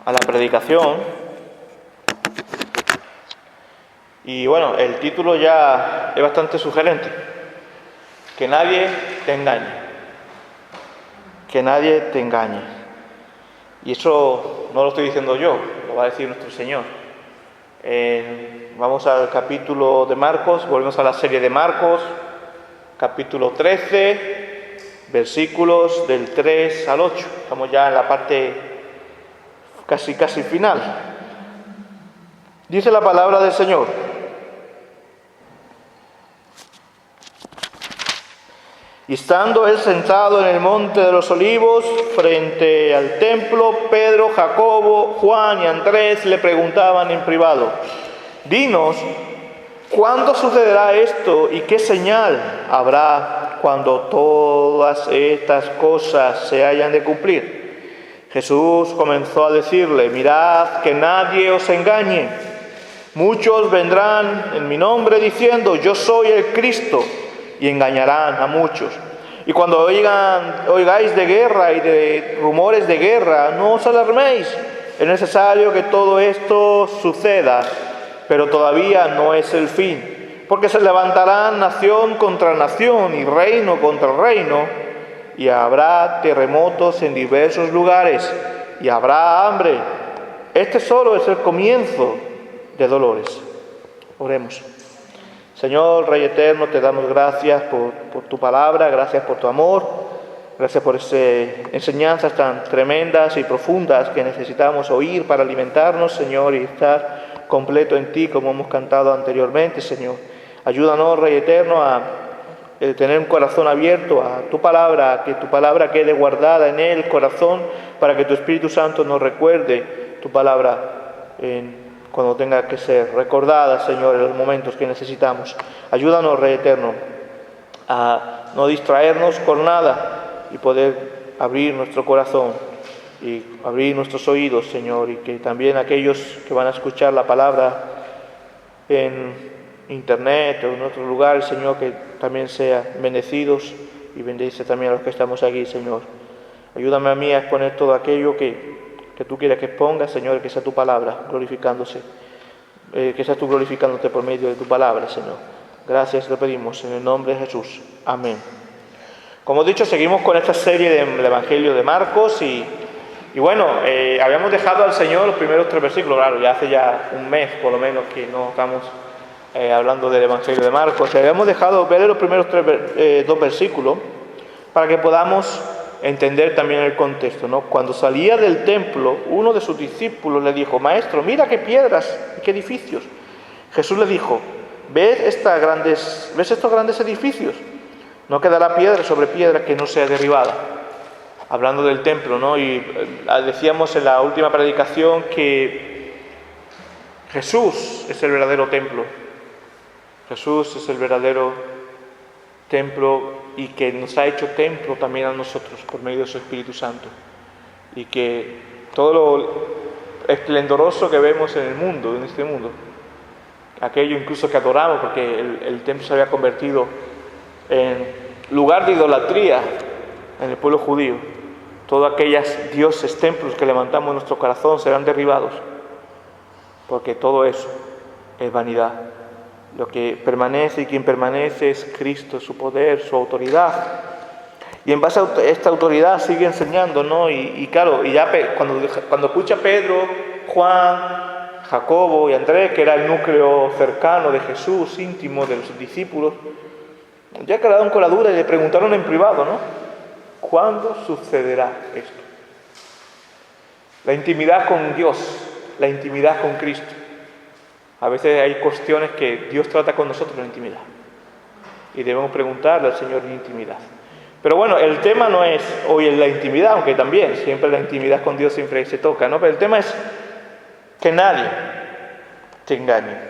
a la predicación. Y bueno, el título ya es bastante sugerente. Que nadie te engañe. Que nadie te engañe. Y eso no lo estoy diciendo yo, lo va a decir nuestro Señor. Vamos al capítulo de Marcos, volvemos a la serie de Marcos, capítulo 13, versículos del 3 al 8. Estamos ya en la parte casi final. Dice la palabra del Señor: y estando él sentado en el monte de los olivos, frente al templo, Pedro, Jacobo, Juan y Andrés le preguntaban en privado: dinos, ¿cuándo sucederá esto y qué señal habrá cuando todas estas cosas se hayan de cumplir? Jesús comenzó a decirle: mirad que nadie os engañe. Muchos vendrán en mi nombre diciendo: yo soy el Cristo, y engañarán a muchos. Y cuando oigáis de guerra y de rumores de guerra, no os alarméis. Es necesario que todo esto suceda, pero todavía no es el fin. Porque se levantarán nación contra nación y reino contra reino, y habrá terremotos en diversos lugares, y habrá hambre. Este solo es el comienzo de dolores. Oremos. Señor, Rey eterno, te damos gracias por tu palabra, gracias por tu amor, gracias por esas enseñanzas tan tremendas y profundas que necesitamos oír para alimentarnos, Señor, y estar completo en ti, como hemos cantado anteriormente, Señor. Ayúdanos, Rey eterno, a tener un corazón abierto a tu palabra, a que tu palabra quede guardada en el corazón, para que tu Espíritu Santo nos recuerde tu palabra cuando tenga que ser recordada, Señor, en los momentos que necesitamos. Ayúdanos, Rey eterno, a no distraernos con nada y poder abrir nuestro corazón y abrir nuestros oídos, Señor, y que también aquellos que van a escuchar la palabra en internet o en otros lugares, Señor, que también sean bendecidos, y bendice también a los que estamos aquí, Señor. Ayúdame a mí a exponer todo aquello que tú quieres que exponga, Señor, que sea tu palabra glorificándose, que seas tú glorificándote por medio de tu palabra, Señor. Gracias, lo pedimos en el nombre de Jesús. Amén. Como he dicho, seguimos con esta serie del Evangelio de Marcos y bueno, habíamos dejado al Señor los primeros 3 versículos, claro, ya hace ya un mes por lo menos que no estamos hablando del Evangelio de Marcos. Habíamos dejado ver los primeros 2 versículos para que podamos entender también el contexto, ¿no? Cuando salía del templo, uno de sus discípulos le dijo: Maestro, mira qué piedras y qué edificios. Jesús le dijo: ¿Ves estos grandes edificios? No quedará piedra sobre piedra que no sea derribada. Hablando del templo, ¿no? Y decíamos en la última predicación que Jesús es el verdadero templo. Jesús es el verdadero templo y que nos ha hecho templo también a nosotros por medio de su Espíritu Santo. Y que todo lo esplendoroso que vemos en el mundo, en este mundo, aquello incluso que adoramos, porque el templo se había convertido en lugar de idolatría en el pueblo judío, todos aquellos dioses, templos que levantamos en nuestro corazón serán derribados, porque todo eso es vanidad. Lo que permanece y quien permanece es Cristo, su poder, su autoridad. Y en base a esta autoridad sigue enseñando, ¿no? Y claro, y ya cuando escucha Pedro, Juan, Jacobo y Andrés, que era el núcleo cercano de Jesús, íntimo de los discípulos, ya quedaron con la duda y le preguntaron en privado, ¿no? ¿Cuándo sucederá esto? La intimidad con Dios, la intimidad con Cristo. A veces hay cuestiones que Dios trata con nosotros en intimidad y debemos preguntarle al Señor en intimidad. Pero bueno, el tema no es hoy en la intimidad, aunque también, siempre la intimidad con Dios siempre se toca, ¿no? Pero el tema es que nadie te engañe.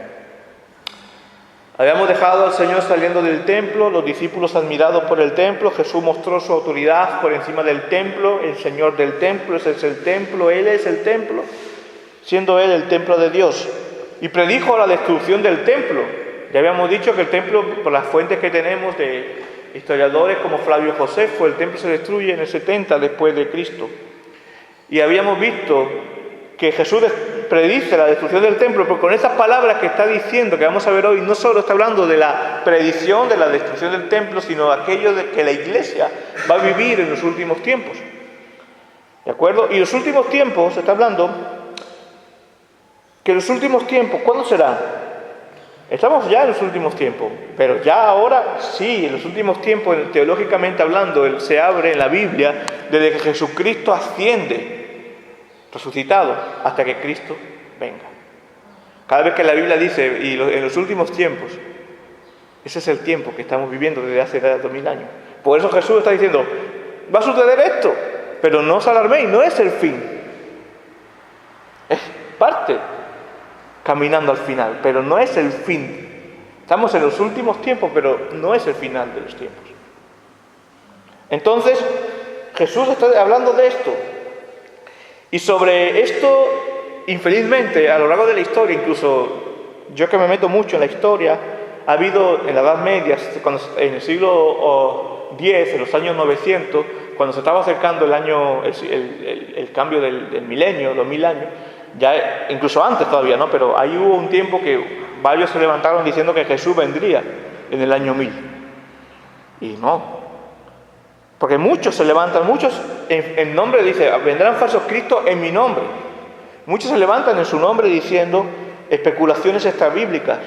Habíamos dejado al Señor saliendo del templo, los discípulos admirados por el templo. Jesús mostró su autoridad por encima del templo, el Señor del templo, ese es el templo, Él es el templo, siendo Él el templo de Dios. Y predijo la destrucción del templo. Ya habíamos dicho que el templo, por las fuentes que tenemos de historiadores como Flavio Josefo, el templo se destruye en el 70 después de Cristo. Y habíamos visto que Jesús predice la destrucción del templo, pero con esas palabras que está diciendo, que vamos a ver hoy, no solo está hablando de la predicción de la destrucción del templo, sino aquello de que la iglesia va a vivir en los últimos tiempos. ¿De acuerdo? Y los últimos tiempos, se está hablando que los últimos tiempos, ¿cuándo será? Estamos ya en los últimos tiempos, pero ya ahora sí, en los últimos tiempos, teológicamente hablando, se abre en la Biblia desde que Jesucristo asciende, resucitado, hasta que Cristo venga. Cada vez que la Biblia dice, y en los últimos tiempos, ese es el tiempo que estamos viviendo desde hace 2000 años. Por eso Jesús está diciendo, va a suceder esto, pero no os alarméis, no es el fin. Es parte, caminando al final, pero no es el fin. Estamos en los últimos tiempos, pero no es el final de los tiempos. Entonces, Jesús está hablando de esto. Y sobre esto, infelizmente, a lo largo de la historia, incluso yo que me meto mucho en la historia, ha habido en la Edad Media, en el siglo X, en los años 900, cuando se estaba acercando el cambio del milenio, 2000 años, ya incluso antes todavía, ¿no? Pero ahí hubo un tiempo que varios se levantaron diciendo que Jesús vendría en el año 1000. Y no. Porque muchos se levantan, muchos en nombre, dice, vendrán falsos cristos en mi nombre. Muchos se levantan en su nombre diciendo especulaciones extrabíblicas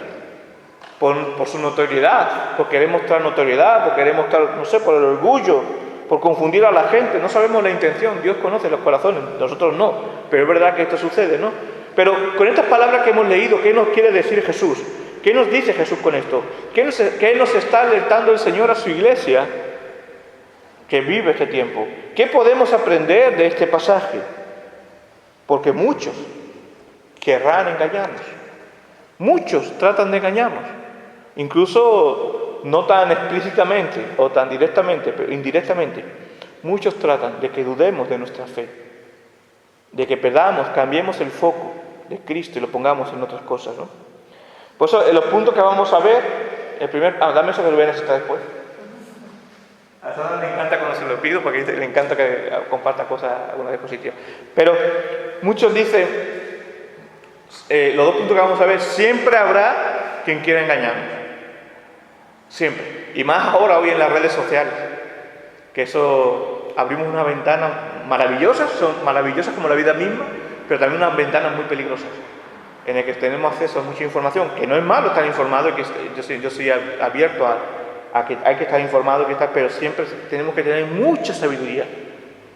por su notoriedad, por querer mostrar notoriedad, por querer mostrar, no sé, por el orgullo, por confundir a la gente. No sabemos la intención, Dios conoce los corazones, nosotros no, pero es verdad que esto sucede, ¿no? Pero con estas palabras que hemos leído, ¿qué nos quiere decir Jesús? ¿Qué nos dice Jesús con esto? ¿Qué nos está alertando el Señor a su iglesia que vive este tiempo? ¿Qué podemos aprender de este pasaje? Porque muchos querrán engañarnos. Muchos tratan de engañarnos. Incluso no tan explícitamente o tan directamente, pero indirectamente. Muchos tratan de que dudemos de nuestra fe. De que cambiemos el foco de Cristo y lo pongamos en otras cosas, ¿no? Por eso, en los puntos que vamos a ver, el primer... dame eso que lo ven está después. A Sandra le encanta cuando se lo pido, porque le encanta que comparta cosas, algunas diapositivas. Pero muchos dicen, los dos puntos que vamos a ver, siempre habrá quien quiera engañarnos. Siempre. Y más ahora, hoy en las redes sociales. Que eso, abrimos una ventana maravillosas, son maravillosas como la vida misma, pero también unas ventanas muy peligrosas, en el que tenemos acceso a mucha información, que no es malo estar informado, y que yo soy abierto a que hay que estar informado, pero siempre tenemos que tener mucha sabiduría,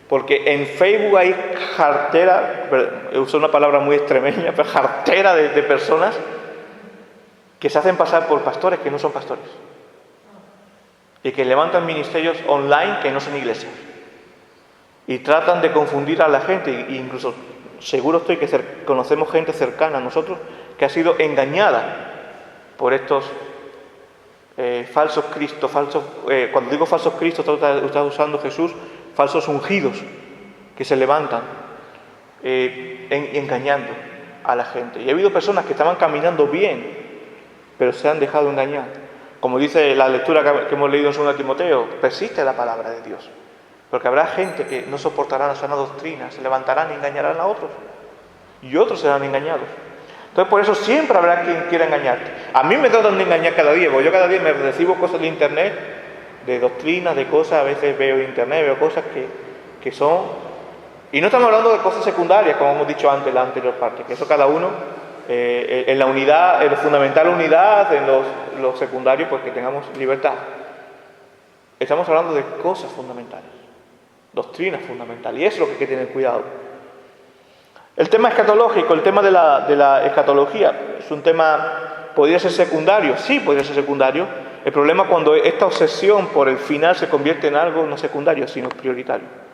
porque en Facebook hay jartera, uso una palabra muy extremeña, pero jartera de personas que se hacen pasar por pastores que no son pastores, y que levantan ministerios online que no son iglesias, y tratan de confundir a la gente, e incluso seguro estoy que conocemos gente cercana a nosotros que ha sido engañada por estos falsos cristos, cuando digo falsos cristos está usando Jesús, falsos ungidos que se levantan engañando a la gente. Y ha habido personas que estaban caminando bien, pero se han dejado engañar. Como dice la lectura que hemos leído en 2 Timoteo, persiste la palabra de Dios. Porque habrá gente que no soportará la sana doctrina, se levantarán y engañarán a otros. Y otros serán engañados. Entonces, por eso siempre habrá quien quiera engañarte. A mí me tratan de engañar cada día, porque yo cada día me recibo cosas de internet, de doctrinas, de cosas, a veces veo internet, veo cosas que son... Y no estamos hablando de cosas secundarias, como hemos dicho antes en la anterior parte, que eso cada uno, en la unidad, en lo fundamental unidad, en los secundarios, pues que tengamos libertad. Estamos hablando de cosas fundamentales, doctrinas fundamentales, y eso es lo que hay que tener cuidado. El tema escatológico, el tema de la escatología, es un tema, ¿podría ser secundario? Sí, podría ser secundario. El problema es cuando esta obsesión por el final se convierte en algo no secundario, sino prioritario.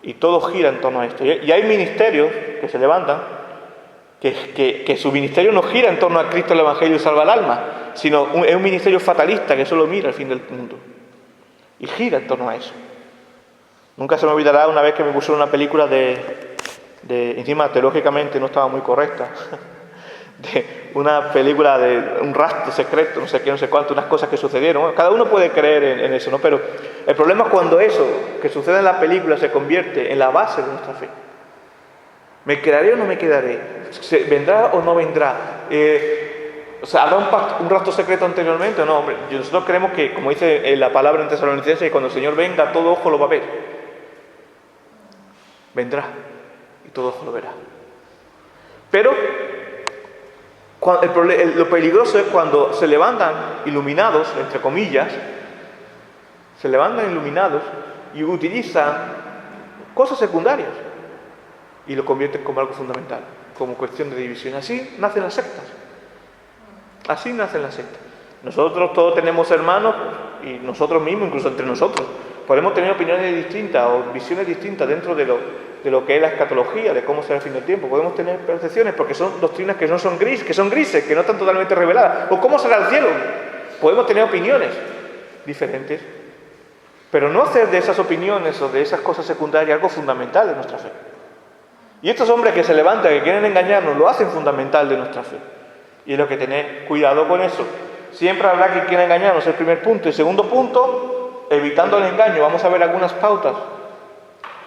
Y todo gira en torno a esto. Y hay ministerios que se levantan, que su ministerio no gira en torno a Cristo, el Evangelio y salva el alma, sino es un ministerio fatalista que solo mira el fin del mundo. Y gira en torno a eso. Nunca se me olvidará una vez que me pusieron una película encima teológicamente no estaba muy correcta, de una película de un rastro secreto, no sé qué, no sé cuánto, unas cosas que sucedieron. Bueno, cada uno puede creer en eso, ¿no? Pero el problema es cuando eso que sucede en la película se convierte en la base de nuestra fe. ¿Me quedaré o no me quedaré? ¿Vendrá o no vendrá? ¿Habrá un rapto secreto anteriormente o no? Hombre, nosotros creemos que, como dice la palabra en Tesalonicenses, que cuando el Señor venga, todo ojo lo va a ver. Vendrá y todo ojo lo verá. Pero lo peligroso es cuando se levantan iluminados, entre comillas, se levantan iluminados y utilizan cosas secundarias y lo convierten como algo fundamental, como cuestión de división. Así nacen las sectas. Así nacen las sectas. Nosotros todos tenemos hermanos y nosotros mismos, incluso entre nosotros, podemos tener opiniones distintas o visiones distintas dentro de lo que es la escatología, de cómo será el fin del tiempo. Podemos tener percepciones porque son doctrinas que no son grises, que no están totalmente reveladas. O cómo será el cielo. Podemos tener opiniones diferentes, pero no hacer de esas opiniones o de esas cosas secundarias algo fundamental de nuestra fe. Y estos hombres que se levantan, que quieren engañarnos, lo hacen fundamental de nuestra fe. Y es lo que tener cuidado con eso. Siempre habrá quien quiera engañarnos, el primer punto. Y segundo punto, evitando el engaño. Vamos a ver algunas pautas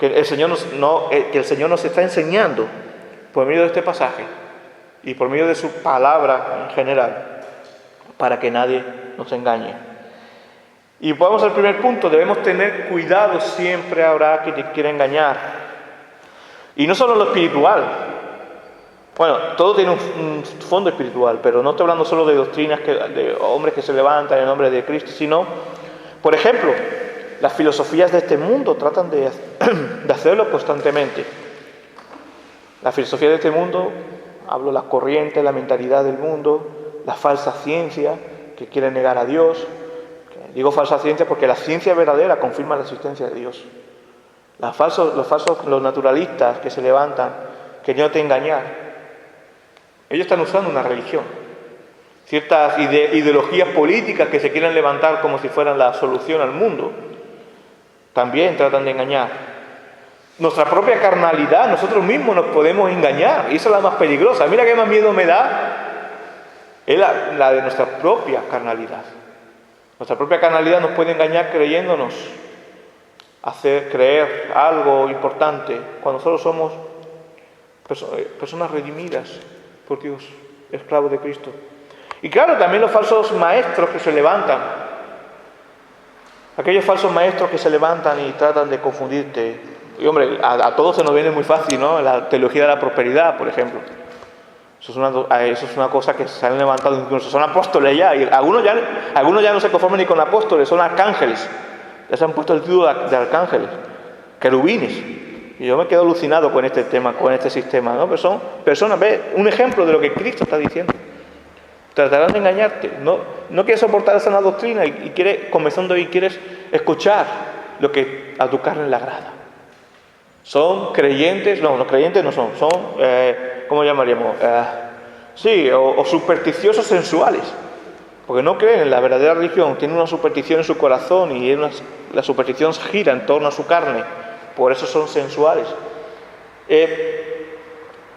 que el Señor nos está enseñando por medio de este pasaje y por medio de su palabra en general, para que nadie nos engañe. Y vamos al primer punto, debemos tener cuidado, siempre habrá quien te quiera engañar. Y no solo en lo espiritual. Bueno, todo tiene un fondo espiritual, pero no estoy hablando solo de doctrinas de hombres que se levantan en nombre de Cristo, sino, por ejemplo, las filosofías de este mundo tratan de hacerlo constantemente. La filosofía de este mundo, hablo de las corrientes, la mentalidad del mundo, la falsa ciencia que quiere negar a Dios. Digo falsa ciencia porque la ciencia verdadera confirma la existencia de Dios. Los naturalistas que se levantan queriéndote engañar, ellos están usando una religión. Ciertas ideologías políticas que se quieren levantar como si fueran la solución al mundo, también tratan de engañar. Nuestra propia carnalidad, nosotros mismos nos podemos engañar, y esa es la más peligrosa. Mira qué más miedo me da, es la de nuestra propia carnalidad. Nuestra propia carnalidad nos puede engañar creyéndonos, hacer creer algo importante, cuando solo somos personas redimidas por Dios, esclavos de Cristo. Y claro, también los falsos maestros que se levantan, aquellos falsos maestros que se levantan y tratan de confundirte. Y hombre, a todos se nos viene muy fácil, ¿no? La teología de la prosperidad, por ejemplo. Eso es una cosa que se han levantado, incluso son apóstoles ya, y algunos ya no se conforman ni con apóstoles, son arcángeles. Ya se han puesto el título de arcángeles, querubines. Y yo me quedo alucinado con este tema, con este sistema, ¿no? Pero son personas, ve, un ejemplo de lo que Cristo está diciendo. Tratarán de engañarte. No quieres soportar esa sana doctrina y quieres escuchar lo que a tu carne le agrada. Son creyentes, no, los creyentes no son, ¿cómo llamaríamos? O supersticiosos sensuales, porque no creen en la verdadera religión, tienen una superstición en su corazón y la superstición gira en torno a su carne, por eso son sensuales.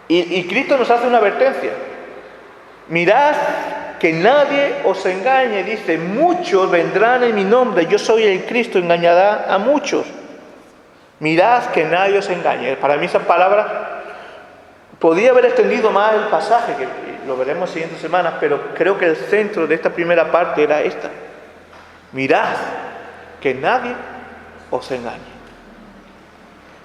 Y Cristo nos hace una advertencia: mirad que nadie os engañe, dice, muchos vendrán en mi nombre, yo soy el Cristo, engañará a muchos. Mirad que nadie os engañe. Para mí esa palabra podría haber extendido más el pasaje, que lo veremos en las siguientes semanas, pero creo que el centro de esta primera parte era esta: mirad que nadie os engañe.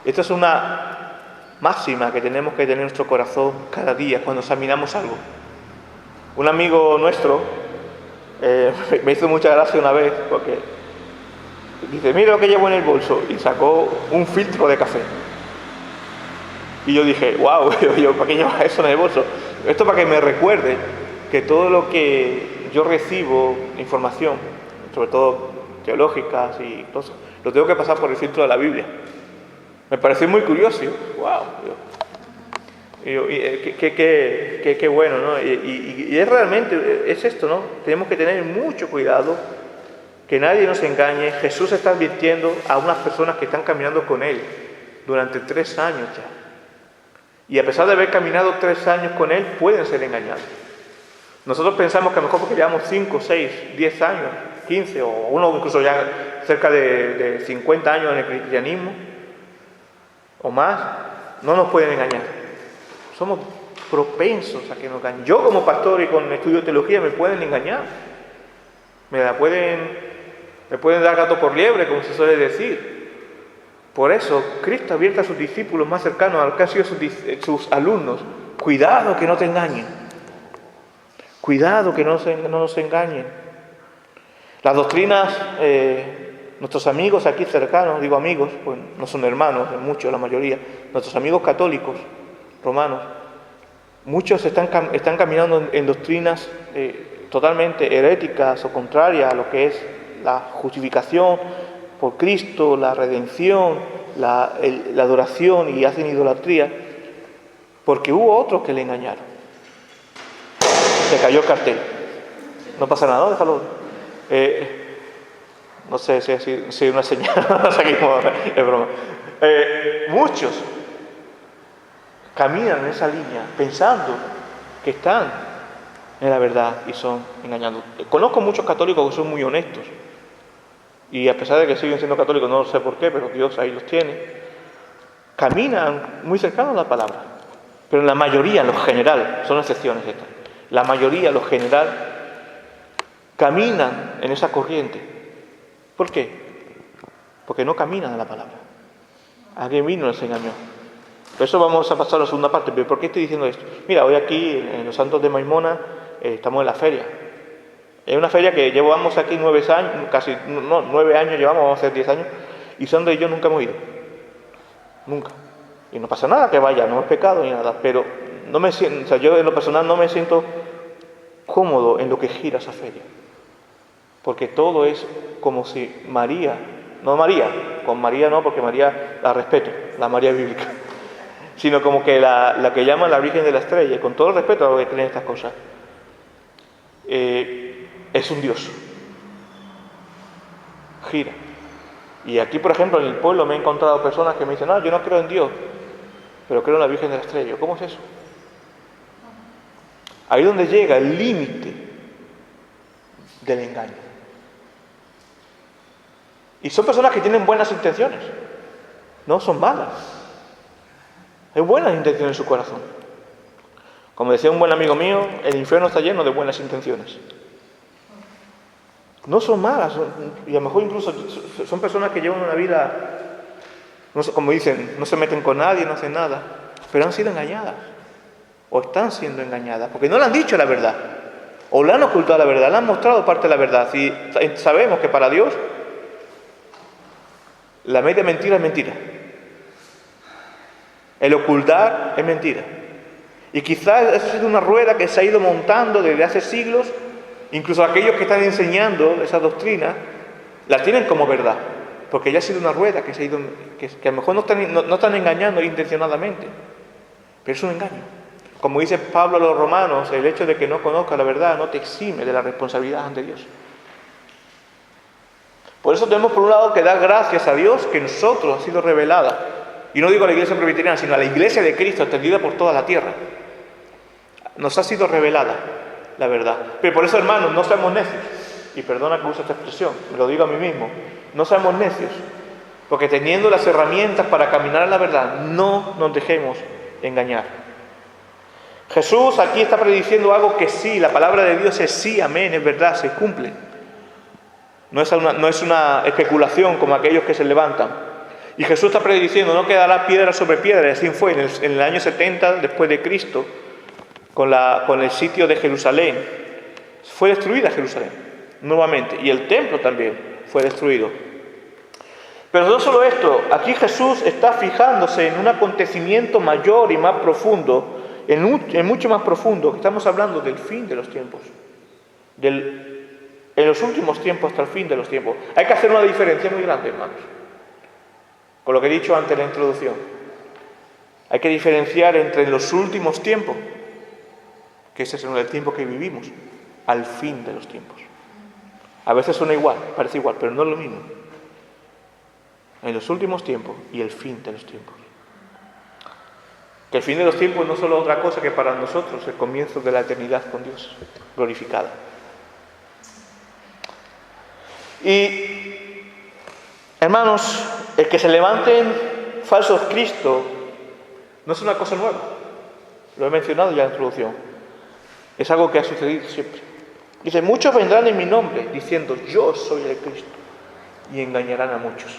Esta es una máxima que tenemos que tener en nuestro corazón cada día cuando examinamos algo. Un amigo nuestro me hizo mucha gracia una vez porque dice, mira lo que llevo en el bolso, y sacó un filtro de café. Y yo dije, wow, ¿para qué llevas eso en el bolso? Esto para que me recuerde que todo lo que yo recibo, información, sobre todo teológicas y cosas, lo tengo que pasar por el filtro de la Biblia. Me pareció muy curioso, y yo, wow. Qué bueno, ¿no? Y es realmente, es esto, ¿no? Tenemos que tener mucho cuidado, que nadie nos engañe. Jesús está advirtiendo a unas personas que están caminando con Él durante 3 años ya. Y a pesar de haber caminado 3 años con Él, pueden ser engañados. Nosotros pensamos que a lo mejor porque llevamos 5, 6, 10 años, 15, o uno incluso ya cerca de 50 años en el cristianismo, o más, no nos pueden engañar. somos propensos a que nos engañen. Yo como pastor y con estudio de teología me pueden engañar. Me pueden dar gato por liebre, como se suele decir. Por eso Cristo advierte a sus discípulos más cercanos, a los que han sido sus alumnos: cuidado que no te engañen. Cuidado que no nos engañen. Las doctrinas, nuestros amigos aquí cercanos, digo amigos, pues no son hermanos, muchos, la mayoría, nuestros amigos católicos, romanos, muchos están caminando en doctrinas totalmente heréticas o contrarias a lo que es la justificación por Cristo, la redención, la adoración, y hacen idolatría, porque hubo otros que le engañaron. Se cayó el cartel. No pasa nada, ¿no? Déjalo. No sé si una señal. Seguimos, es broma. Muchos caminan en esa línea pensando que están en la verdad y son engañados. Conozco muchos católicos que son muy honestos, y a pesar de que siguen siendo católicos, no sé por qué, pero Dios ahí los tiene, caminan muy cercanos a la palabra. Pero la mayoría, en lo general, son excepciones estas, la mayoría, en lo general, caminan en esa corriente. ¿Por qué? Porque no caminan en la palabra. Alguien vino y les engañó. Por eso vamos a pasar a la segunda parte. ¿Pero por qué estoy diciendo esto? Mira, hoy aquí en los Santos de Maimona estamos en la feria. Es una feria que llevamos aquí 9 años, casi 9 años llevamos, vamos a hacer 10 años, y Sandra y yo nunca hemos ido. Nunca. Y no pasa nada que vaya, no es pecado ni nada, pero no me siento, o sea, yo en lo personal no me siento cómodo en lo que gira esa feria. Porque todo es como si María, no María, con María no, porque María la respeto, la María bíblica, sino como que la que llaman la Virgen de la Estrella, con todo el respeto a los que creen estas cosas, es un Dios. Gira. Y aquí, por ejemplo, en el pueblo me he encontrado personas que me dicen: yo no creo en Dios, pero creo en la Virgen de la Estrella. ¿Cómo es eso? Ahí es donde llega el límite del engaño. Y son personas que tienen buenas intenciones, no son malas. Hay buenas intenciones en su corazón. Como decía un buen amigo mío, el infierno está lleno de buenas intenciones. No son malas, y a lo mejor incluso son personas que llevan una vida, no sé, como dicen, no se meten con nadie, no hacen nada, pero han sido engañadas, o están siendo engañadas, porque no le han dicho la verdad, o le han ocultado la verdad, le han mostrado parte de la verdad. Y sabemos que para Dios la media mentira es mentira, el ocultar es mentira. Y quizás esa ha sido una rueda que se ha ido montando desde hace siglos. Incluso aquellos que están enseñando esa doctrina la tienen como verdad, porque ya ha sido una rueda que se ha ido, que a lo mejor no están engañando intencionadamente, pero es un engaño. Como dice Pablo a los romanos, el hecho de que no conozcas la verdad no te exime de la responsabilidad ante Dios. Por eso tenemos por un lado que dar gracias a Dios que nosotros ha sido revelada, y no digo a la iglesia presbiteriana, sino a la iglesia de Cristo extendida por toda la tierra. Nos ha sido revelada la verdad. Pero por eso, hermanos, no seamos necios. Y perdona que use esta expresión, me lo digo a mí mismo. No seamos necios. Porque teniendo las herramientas para caminar en la verdad, no nos dejemos engañar. Jesús aquí está prediciendo algo que sí, la palabra de Dios es sí, amén, es verdad, se cumple. No es una especulación como aquellos que se levantan. Y Jesús está prediciendo: no quedará piedra sobre piedra. Así fue en el año 70 después de Cristo. Con el sitio de Jerusalén, fue destruida Jerusalén nuevamente, y el templo también fue destruido. Pero no solo esto, aquí Jesús está fijándose en un acontecimiento mayor y más profundo, en mucho más profundo, que estamos hablando del fin de los tiempos, en los últimos tiempos hasta el fin de los tiempos. Hay que hacer una diferencia muy grande, hermanos, con lo que he dicho antes en la introducción. Hay que diferenciar entre los últimos tiempos, que ese es el tiempo que vivimos, al fin de los tiempos. A veces suena igual, parece igual, pero no es lo mismo. En los últimos tiempos y el fin de los tiempos. Que el fin de los tiempos no es solo otra cosa que para nosotros el comienzo de la eternidad con Dios, glorificada. Y, hermanos, el que se levanten falsos cristos no es una cosa nueva. Lo he mencionado ya en la introducción. Es algo que ha sucedido siempre. Dice, muchos vendrán en mi nombre diciendo, yo soy el Cristo, y engañarán a muchos.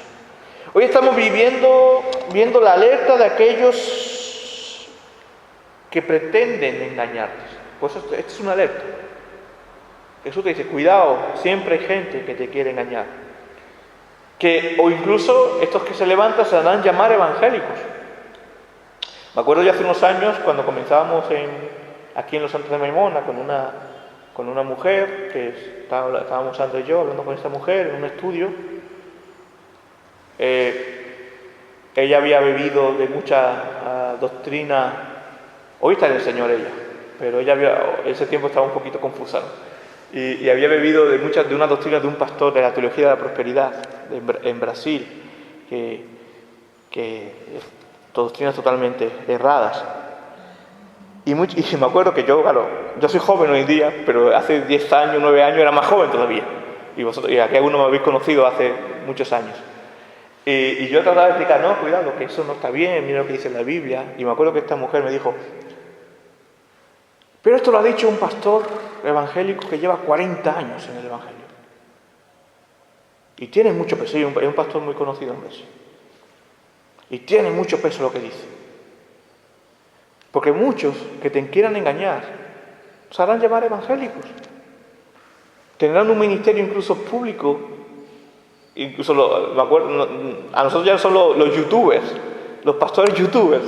Hoy estamos viendo la alerta de aquellos que pretenden engañarnos. Pues esta es una alerta. Jesús te dice, cuidado, siempre hay gente que te quiere engañar. O incluso estos que se levantan se harán llamar evangélicos. Me acuerdo ya hace unos años cuando comenzábamos aquí en los Santos de Maimona con una mujer, que estábamos Sandra y yo hablando con esta mujer en un estudio. Ella había bebido de mucha doctrina, hoy está en el Señor ella, pero ella ese tiempo estaba un poquito confusa, ¿no? Y había bebido de una doctrina de un pastor de la teología de la prosperidad en Brasil, que doctrinas totalmente erradas. Y me acuerdo que yo soy joven hoy en día, pero hace 10 años, 9 años era más joven todavía. Y aquí algunos me habéis conocido hace muchos años. Y yo trataba de explicar, no, cuidado, que eso no está bien, mira lo que dice la Biblia. Y me acuerdo que esta mujer me dijo, pero esto lo ha dicho un pastor evangélico que lleva 40 años en el Evangelio. Y tiene mucho peso, es un pastor muy conocido en Brasil. Y tiene mucho peso lo que dice. Porque muchos que te quieran engañar se harán llamar evangélicos. Tendrán un ministerio incluso público. Incluso, me acuerdo, a nosotros ya son los youtubers, los pastores youtubers,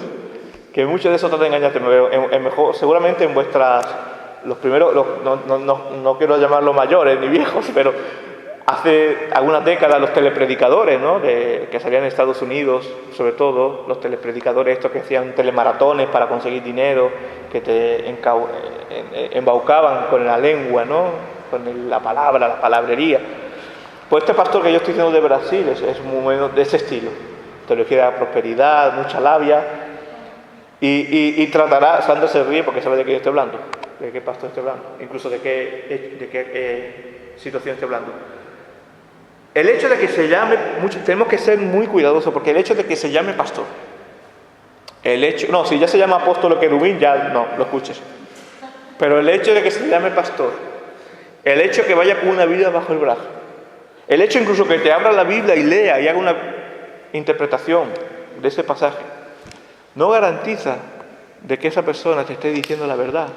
que muchos de esos tratan de engañarte. Mejor, seguramente en los primeros, no quiero llamarlos mayores ni viejos, pero hace algunas décadas los telepredicadores, ¿no? Que salían en Estados Unidos, sobre todo, los telepredicadores estos que hacían telemaratones para conseguir dinero, que te embaucaban con la lengua, ¿no? Con la palabra, la palabrería. Pues este pastor que yo estoy diciendo de Brasil es muy bueno de ese estilo. Teología de la prosperidad, mucha labia. Y tratará, Sandra se ríe porque sabe de qué yo estoy hablando, de qué pastor estoy hablando, incluso de qué situación estoy hablando. El hecho de que se llame, tenemos que ser muy cuidadosos, porque el hecho de que se llame pastor, si ya se llama apóstol o querubín, ya no, lo escuches. Pero el hecho de que se llame pastor, el hecho de que vaya con una Biblia bajo el brazo, el hecho incluso que te abra la Biblia y lea y haga una interpretación de ese pasaje, no garantiza de que esa persona te esté diciendo la verdad.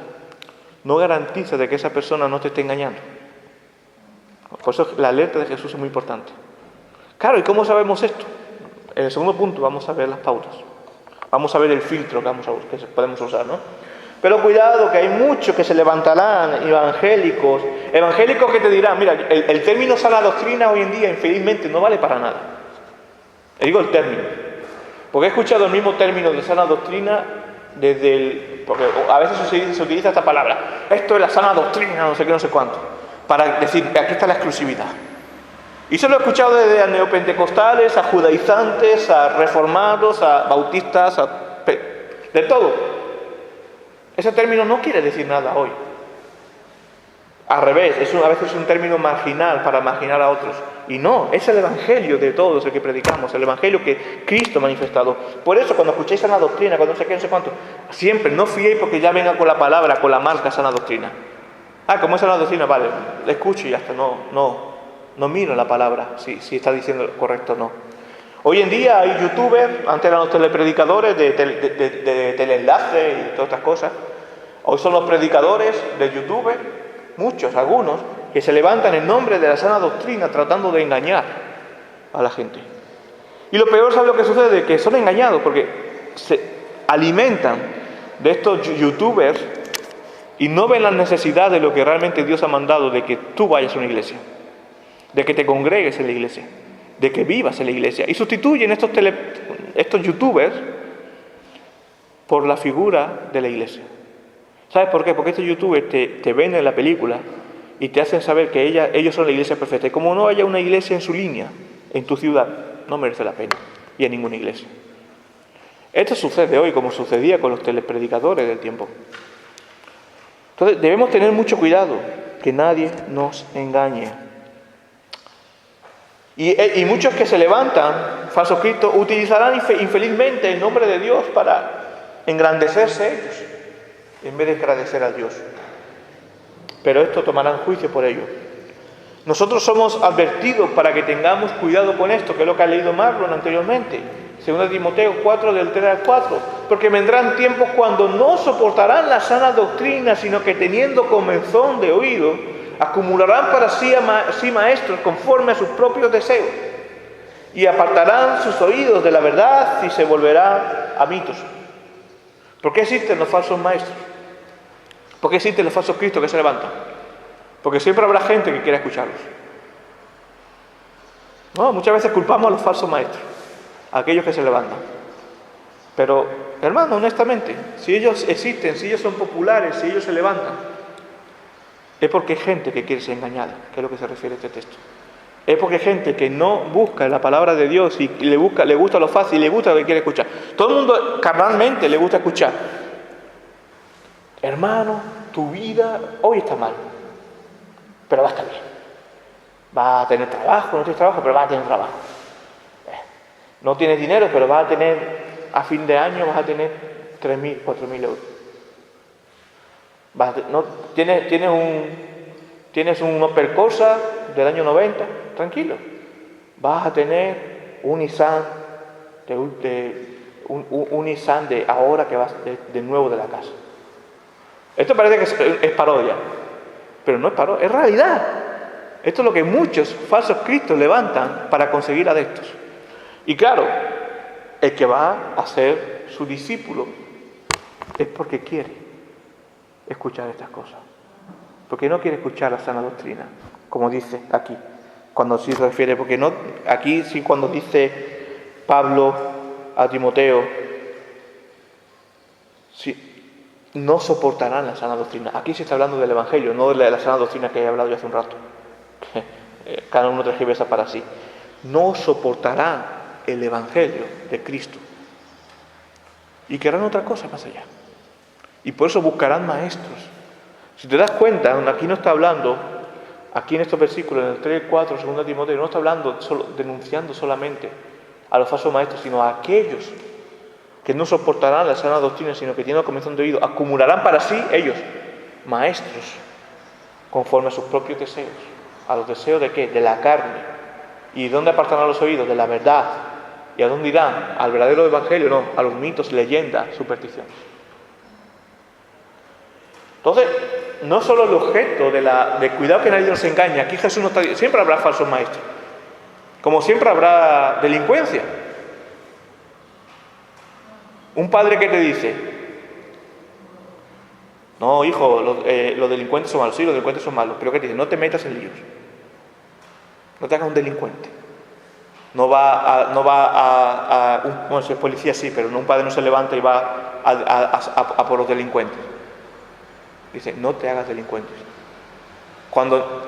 No garantiza de que esa persona no te esté engañando. Por eso la alerta de Jesús es muy importante. Claro, ¿y cómo sabemos esto? En el segundo punto vamos a ver las pautas. Vamos a ver el filtro que podemos usar, ¿no? Pero cuidado, que hay muchos que se levantarán, evangélicos que te dirán, mira, el término sana doctrina hoy en día, infelizmente, no vale para nada. Le digo el término. Porque he escuchado el mismo término de sana doctrina porque a veces se utiliza esta palabra. Esto es la sana doctrina, no sé qué, no sé cuánto. Para decir, aquí está la exclusividad. Y eso lo he escuchado desde a neopentecostales, a judaizantes, a reformados, a bautistas, de todo. Ese término no quiere decir nada hoy. Al revés, a veces es un término marginal para marginar a otros. Y no, es el evangelio de todos el que predicamos, el evangelio que Cristo ha manifestado. Por eso cuando escuchéis sana doctrina, cuando no sé qué, no sé cuánto, siempre no fiéis porque ya venga con la palabra, con la marca sana doctrina. Como es sana doctrina, vale, la escucho y hasta no miro la palabra, si está diciendo correcto o no. Hoy en día hay youtubers, antes eran los telepredicadores de teleenlace y todas estas cosas. Hoy son los predicadores de youtubers, algunos, que se levantan en nombre de la sana doctrina tratando de engañar a la gente. Y lo peor, ¿sabes lo que sucede? Que son engañados porque se alimentan de estos youtubers y no ven la necesidad de lo que realmente Dios ha mandado, de que tú vayas a una iglesia, de que te congregues en la iglesia, de que vivas en la iglesia. Y sustituyen estos youtubers por la figura de la iglesia. ¿Sabes por qué? Porque estos youtubers te venden la película y te hacen saber que ellos son la iglesia perfecta. Y como no haya una iglesia en su línea, en tu ciudad, no merece la pena ir a ninguna iglesia. Esto sucede hoy como sucedía con los telepredicadores del tiempo. Entonces debemos tener mucho cuidado que nadie nos engañe. Y muchos que se levantan, falsos cristos, utilizarán infelizmente el nombre de Dios para engrandecerse ellos. en vez de agradecer a Dios. Pero esto tomarán juicio por ello. Nosotros somos advertidos para que tengamos cuidado con esto, que es lo que ha leído Marlon anteriormente. 2 Timoteo 4, del 3 al 4. Porque vendrán tiempos cuando no soportarán la sana doctrina, sino que teniendo comezón de oído, acumularán para sí maestros conforme a sus propios deseos. Y apartarán sus oídos de la verdad y se volverán a mitos. ¿Por qué existen los falsos maestros? ¿Por qué existen los falsos cristos que se levantan? Porque siempre habrá gente que quiera escucharlos. No, muchas veces culpamos a los falsos maestros, a aquellos que se levantan. Pero, hermano, honestamente, si ellos existen, si ellos son populares, si ellos se levantan, es porque hay gente que quiere ser engañada, que es lo que se refiere a este texto. Es porque hay gente que no busca la palabra de Dios y le gusta lo fácil, le gusta lo que quiere escuchar. Todo el mundo carnalmente le gusta escuchar. Hermano, tu vida hoy está mal, pero va a estar bien. Va a tener trabajo, no tienes trabajo, pero vas a tener trabajo. No tienes dinero, pero vas a tener, a fin de año vas a tener 3.000, 4.000 euros. Tienes un Opel Corsa del año 90, tranquilo. Vas a tener un Nissan un Nissan de ahora que vas de nuevo de la casa. Esto parece que es parodia, pero no es parodia, es realidad. Esto es lo que muchos falsos cristos levantan para conseguir adeptos. Y claro, el que va a ser su discípulo es porque quiere escuchar estas cosas. Porque no quiere escuchar la sana doctrina, como dice aquí, cuando sí se refiere, porque no, aquí sí cuando dice Pablo a Timoteo, sí, no soportarán la sana doctrina. Aquí se está hablando del Evangelio, no de la sana doctrina que he hablado yo hace un rato. Cada uno tergiversa para sí. No soportarán el Evangelio de Cristo. Y querrán otra cosa más allá. Y por eso buscarán maestros. Si te das cuenta, aquí no está hablando, aquí en estos versículos, en el 3 y 4, 2 Timoteo, no está hablando, denunciando solamente a los falsos maestros, sino a aquellos que no soportarán la sana doctrina, sino que tienen comezón de oído, acumularán para sí ellos maestros conforme a sus propios deseos. ¿A los deseos de qué? De la carne. ¿Y dónde apartarán los oídos? De la verdad. ¿Y a dónde irán? ¿Al verdadero evangelio? No, a los mitos, leyendas, supersticiones. Entonces, no solo el objeto de cuidado que nadie nos engañe. Aquí Jesús no está diciendo, siempre habrá falsos maestros. Como siempre habrá delincuencia. Un padre que te dice, no, hijo, los delincuentes son malos. Sí, los delincuentes son malos. Pero ¿qué te dice? No te metas en líos. No te hagas un delincuente. Bueno, si es policía sí, pero un padre no se levanta y va a por los delincuentes. Dice, no te hagas delincuentes. Cuando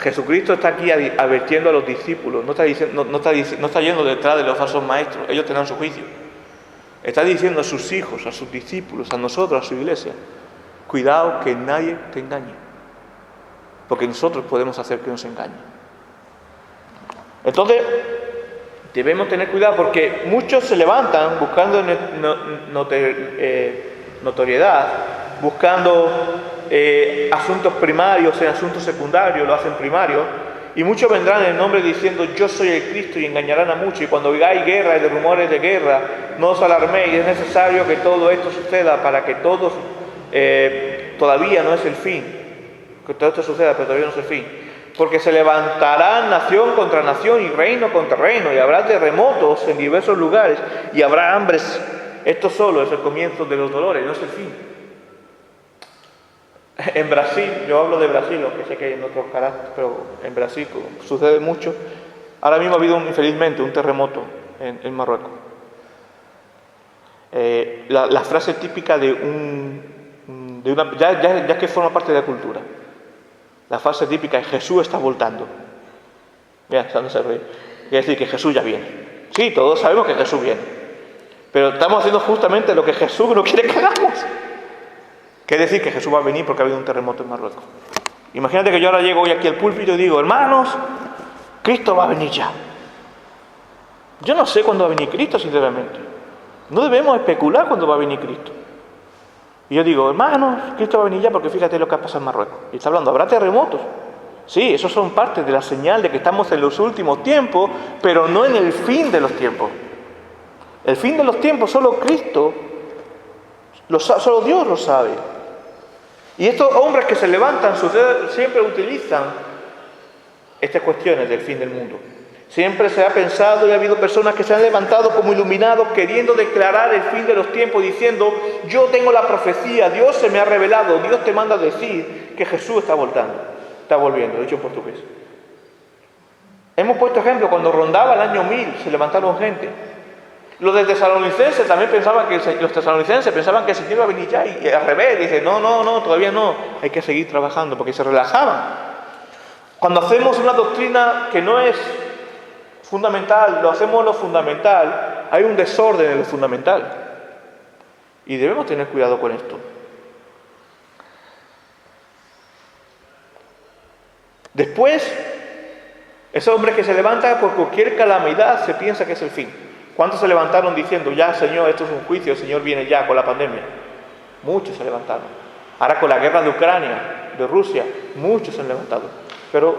Jesucristo está aquí advirtiendo a los discípulos, no está yendo detrás de los falsos maestros, ellos tendrán su juicio. Está diciendo a sus hijos, a sus discípulos, a nosotros, a su iglesia, cuidado que nadie te engañe, porque nosotros podemos hacer que nos engañe. Entonces, debemos tener cuidado porque muchos se levantan buscando notoriedad, buscando asuntos primarios en asuntos secundarios, lo hacen primarios, y muchos vendrán en el nombre diciendo yo soy el Cristo y engañarán a muchos, y cuando hay guerra y de rumores de guerra, no os alarméis, es necesario que todo esto suceda para que todos, todavía no es el fin, que todo esto suceda, pero todavía no es el fin, porque se levantarán nación contra nación y reino contra reino, y habrá terremotos en diversos lugares, y habrá hambres. Esto solo es el comienzo de los dolores, no es el fin. En Brasil, yo hablo de Brasil, aunque sé que hay en otros caracteres, pero en Brasil sucede mucho. Ahora mismo ha habido infelizmente un terremoto en Marruecos. La frase típica de una ya que forma parte de la cultura. La frase típica es Jesús está voltando. Mira, no se ríe. Quiere decir que Jesús ya viene. Sí, todos sabemos que Jesús viene. Pero estamos haciendo justamente lo que Jesús no quiere que hagamos. Quiere decir que Jesús va a venir porque ha habido un terremoto en Marruecos. Imagínate que yo ahora llego hoy aquí al púlpito y digo, hermanos, Cristo va a venir ya. Yo no sé cuándo va a venir Cristo, sinceramente. No debemos especular cuándo va a venir Cristo. Y yo digo, hermanos, Cristo va a venir ya porque fíjate lo que ha pasado en Marruecos. Y está hablando, ¿habrá terremotos? Sí, esos son parte de la señal de que estamos en los últimos tiempos, pero no en el fin de los tiempos. El fin de los tiempos solo Cristo, solo Dios lo sabe. Y estos hombres que se levantan siempre utilizan estas cuestiones del fin del mundo. Siempre se ha pensado y ha habido personas que se han levantado como iluminados queriendo declarar el fin de los tiempos, diciendo, yo tengo la profecía, Dios se me ha revelado, Dios te manda a decir que Jesús está volviendo, dicho en portugués. Hemos puesto ejemplo, cuando rondaba el año 1000 se levantaron gente. Los de Tesalonicenses también pensaban que los tesalonicenses pensaban que el Señor iba a venir ya, y al revés, dicen, no, todavía no, hay que seguir trabajando, porque se relajaban. Cuando hacemos una doctrina que no es fundamental, lo hacemos lo fundamental, hay un desorden en lo fundamental. Y debemos tener cuidado con esto. Después, ese hombre que se levanta por cualquier calamidad se piensa que es el fin. ¿Cuántos se levantaron diciendo, ya Señor, esto es un juicio, el Señor viene ya con la pandemia? Muchos se levantaron. Ahora con la guerra de Ucrania, de Rusia, muchos se han levantado. Pero,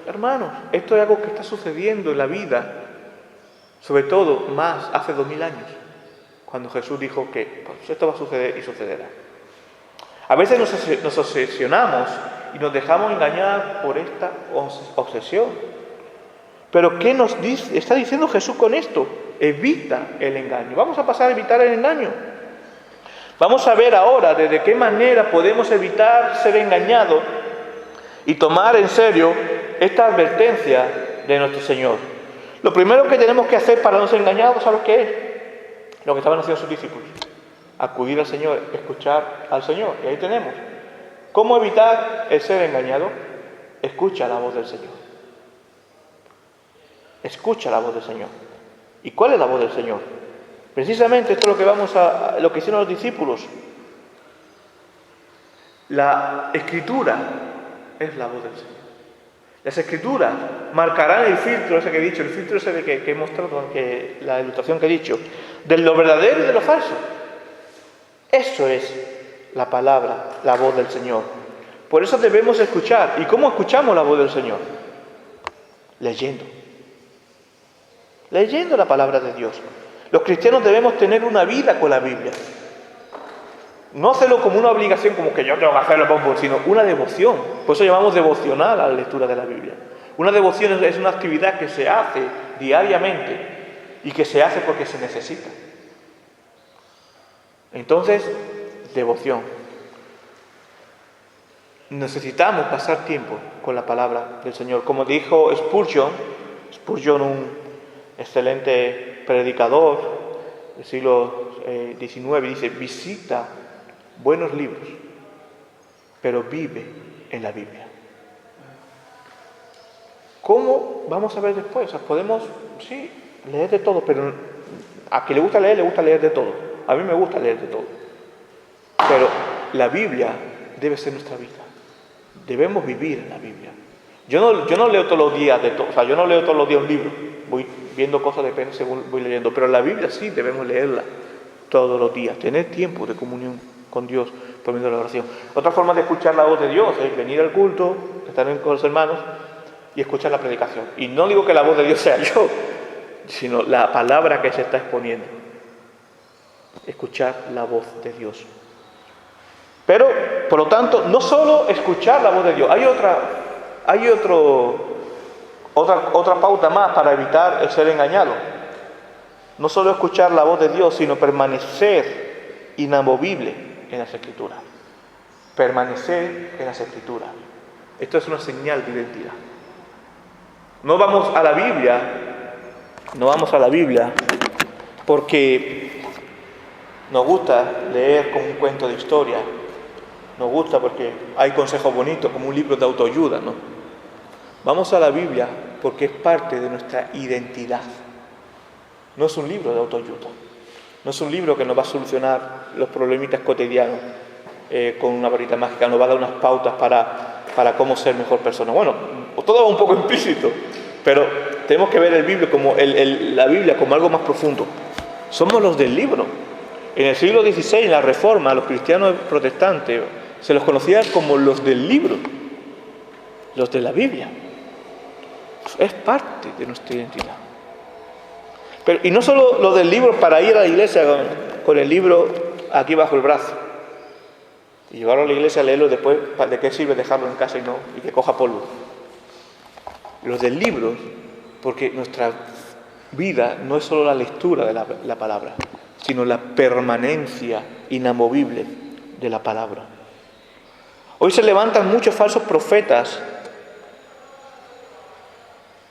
hermanos, esto es algo que está sucediendo en la vida, sobre todo más hace 2000 años, cuando Jesús dijo que pues, esto va a suceder y sucederá. A veces nos obsesionamos y nos dejamos engañar por esta obsesión. Pero ¿qué nos está diciendo Jesús con esto? Evita el engaño. Vamos a pasar a evitar el engaño. Vamos a ver ahora de qué manera podemos evitar ser engañados y tomar en serio esta advertencia de nuestro Señor. Lo primero que tenemos que hacer para no ser engañados, ¿sabes qué es? Lo que estaban haciendo sus discípulos. Acudir al Señor, escuchar al Señor. Y ahí tenemos. ¿Cómo evitar el ser engañado? Escucha la voz del Señor. Escucha la voz del Señor. ¿Y cuál es la voz del Señor? Precisamente esto es lo que hicieron los discípulos. La Escritura es la voz del Señor. Las Escrituras marcarán el filtro ese que he dicho, el filtro ese que he mostrado, la ilustración que he dicho, de lo verdadero y de lo falso. Eso es la palabra, la voz del Señor. Por eso debemos escuchar. ¿Y cómo escuchamos la voz del Señor? Leyendo la palabra de Dios. Los cristianos debemos tener una vida con la Biblia. No hacerlo como una obligación, como que yo tengo que hacerlo, sino una devoción. Por eso llamamos devocional a la lectura de la Biblia. Una devoción es una actividad que se hace diariamente y que se hace porque se necesita. Entonces, devoción. Necesitamos pasar tiempo con la palabra del Señor. Como dijo Spurgeon, un excelente predicador del siglo XIX, dice, visita buenos libros, pero vive en la Biblia. ¿Cómo? Vamos a ver después. O sea, podemos, sí, leer de todo, pero a quien le gusta leer de todo. A mí me gusta leer de todo. Pero la Biblia debe ser nuestra vida. Debemos vivir en la Biblia. Yo no leo todos los días yo no leo todos los días un libro. Voy viendo cosas depende según voy leyendo. Pero la Biblia sí debemos leerla todos los días. Tener tiempo de comunión con Dios por medio de la oración. Otra forma de escuchar la voz de Dios es venir al culto, estar con los hermanos y escuchar la predicación. Y no digo que la voz de Dios sea yo, sino la palabra que se está exponiendo. Escuchar la voz de Dios. Pero, por lo tanto, no solo escuchar la voz de Dios. Hay otra pauta más para evitar el ser engañado. No solo escuchar la voz de Dios, sino permanecer inamovible en las Escrituras. Permanecer en las Escrituras. Esto es una señal de identidad. No vamos a la Biblia porque nos gusta leer como un cuento de historia. Nos gusta porque hay consejos bonitos, como un libro de autoayuda, ¿no? Vamos a la Biblia porque es parte de nuestra identidad. No es un libro de autoayuda. No es un libro que nos va a solucionar los problemitas cotidianos con una varita mágica. Nos va a dar unas pautas para cómo ser mejor persona. Bueno, todo va un poco implícito, pero tenemos que ver la Biblia como algo más profundo. Somos los del libro. En el siglo XVI, en la Reforma, a los cristianos protestantes se los conocía como los del libro, los de la Biblia. Es parte de nuestra identidad. Y no solo los del libro para ir a la iglesia con el libro aquí bajo el brazo y llevarlo a la iglesia a leerlo después. ¿De qué sirve dejarlo en casa y que coja polvo? Los del libro, porque nuestra vida no es solo la lectura de la palabra, sino la permanencia inamovible de la palabra. Hoy se levantan muchos falsos profetas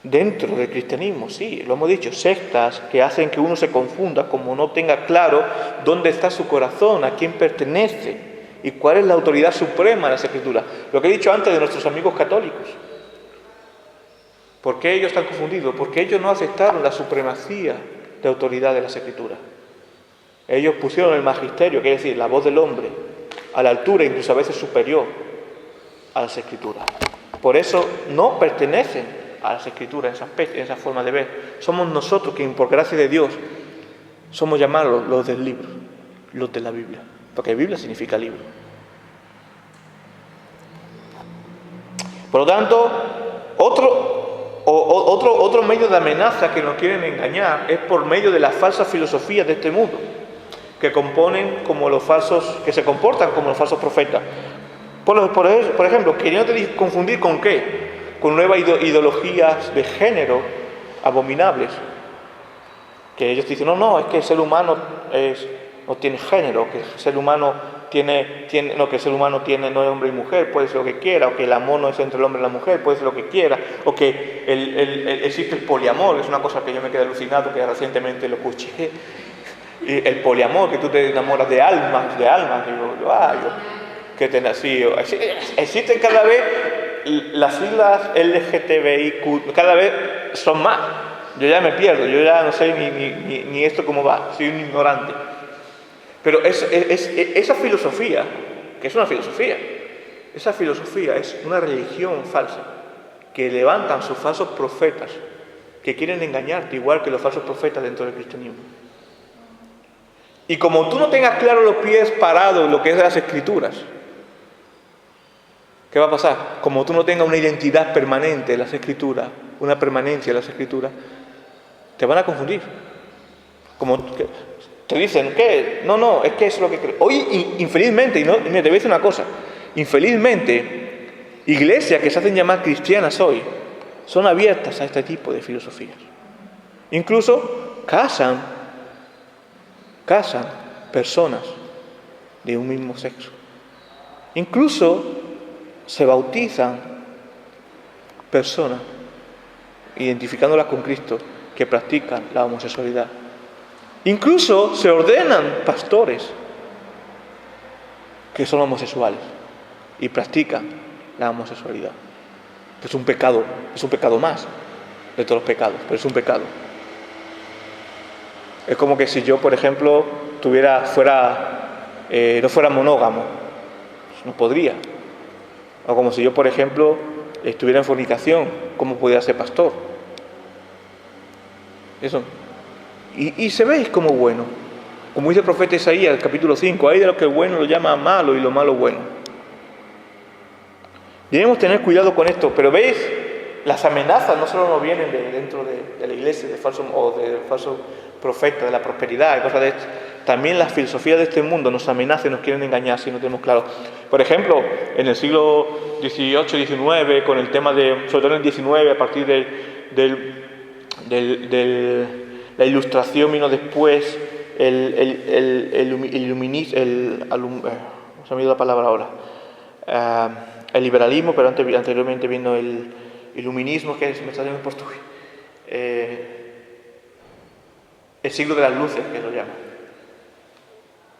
dentro del cristianismo, sí, lo hemos dicho, sectas que hacen que uno se confunda, como no tenga claro dónde está su corazón, a quién pertenece y cuál es la autoridad suprema de las Escrituras. Lo que he dicho antes de nuestros amigos católicos. ¿Por qué ellos están confundidos? Porque ellos no aceptaron la supremacía de autoridad de las Escrituras. Ellos pusieron el magisterio, quiere decir, la voz del hombre, a la altura, incluso a veces superior, a las Escrituras. Por eso no pertenecen a las Escrituras en esa forma de ver. Somos nosotros quienes, por gracia de Dios, somos llamados los del libro, los de la Biblia, porque Biblia significa libro. Por lo tanto, otro medio de amenaza que nos quieren engañar es por medio de las falsas filosofías de este mundo, que se comportan como los falsos profetas. Por ejemplo, queriendo confundir con qué, con nuevas ideologías de género abominables, que ellos dicen, no, es que el ser humano no tiene género, que el ser humano no es hombre y mujer, puede ser lo que quiera, o que el amor no es entre el hombre y la mujer, puede ser lo que quiera, o que existe el poliamor, que es una cosa que yo me quedé alucinado, que recientemente lo escuché, y el poliamor, que tú te enamoras de almas, existen cada vez las siglas LGTBIQ, cada vez son más. Yo ya me pierdo, yo ya no sé ni esto cómo va, soy un ignorante. Pero esa filosofía, que es una filosofía, esa filosofía es una religión falsa, que levantan sus falsos profetas, que quieren engañarte igual que los falsos profetas dentro del cristianismo. Y como tú no tengas claro los pies parados lo que es de las Escrituras, ¿qué va a pasar? Como tú no tengas una identidad permanente en las Escrituras, una permanencia en las Escrituras, te van a confundir. Como te dicen, ¿qué? No, es que eso es lo que creo. Hoy, infelizmente, te voy a decir una cosa, infelizmente, iglesias que se hacen llamar cristianas hoy, son abiertas a este tipo de filosofías. Incluso casan personas de un mismo sexo. Incluso se bautizan personas, identificándolas con Cristo, que practican la homosexualidad. Incluso se ordenan pastores que son homosexuales y practican la homosexualidad. Es un pecado más de todos los pecados, pero es un pecado. Es como que si yo, por ejemplo, no fuera monógamo, pues no podría. O como si yo, por ejemplo, estuviera en fornicación, ¿cómo podría ser pastor? Eso. Y se ve como bueno. Como dice el profeta Isaías, el capítulo 5, hay de lo que es bueno lo llama malo y lo malo bueno. Debemos tener cuidado con esto, pero ¿veis? Las amenazas no solo nos vienen de dentro de la iglesia, de falsos profetas, de la prosperidad y cosas de esto. También las filosofías de este mundo nos amenazan y nos quieren engañar si no tenemos claro. Por ejemplo, en el siglo XVIII, XIX, con el tema sobre todo en el XIX, a partir la Ilustración vino después, se me ha ido la palabra ahora, el liberalismo, pero anteriormente vino el iluminismo, que me está saliendo en portugués, el siglo de las luces, que lo llaman,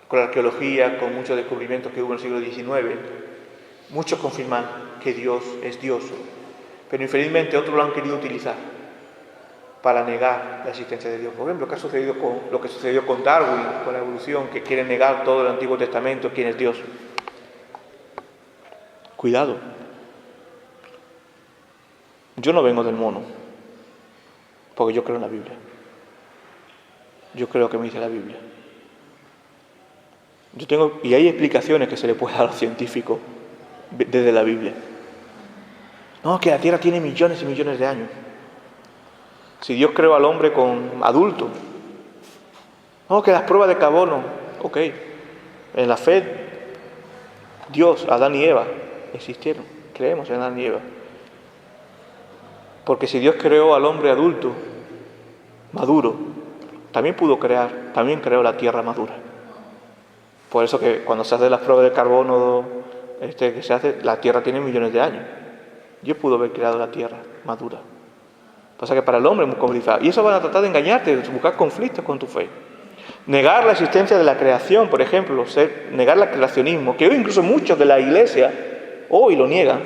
con la arqueología, con muchos descubrimientos que hubo en el siglo XIX, muchos confirman que Dios es Dios, pero infelizmente otros lo han querido utilizar para negar la existencia de Dios. Por ejemplo, lo que sucedió con Darwin, con la evolución, que quiere negar todo el Antiguo Testamento, quién es Dios. Cuidado. Yo no vengo del mono, porque yo creo en la Biblia. Yo creo que me dice la Biblia. Y hay explicaciones que se le puede dar a los científicos desde la Biblia. No, que la Tierra tiene millones y millones de años. Si Dios creó al hombre con adulto. No, que las pruebas de carbono. Ok. En la fe, Dios, Adán y Eva existieron. Creemos en Adán y Eva. Porque si Dios creó al hombre adulto, maduro, también creó la tierra madura. Por eso que cuando se hacen las pruebas de carbono, que se hace, la tierra tiene millones de años. Dios pudo haber creado la tierra madura. Pasa que para el hombre es muy complicado. Y eso van a tratar de engañarte, de buscar conflictos con tu fe. Negar la existencia de la creación, por ejemplo, negar el creacionismo, que hoy incluso muchos de la iglesia hoy lo niegan,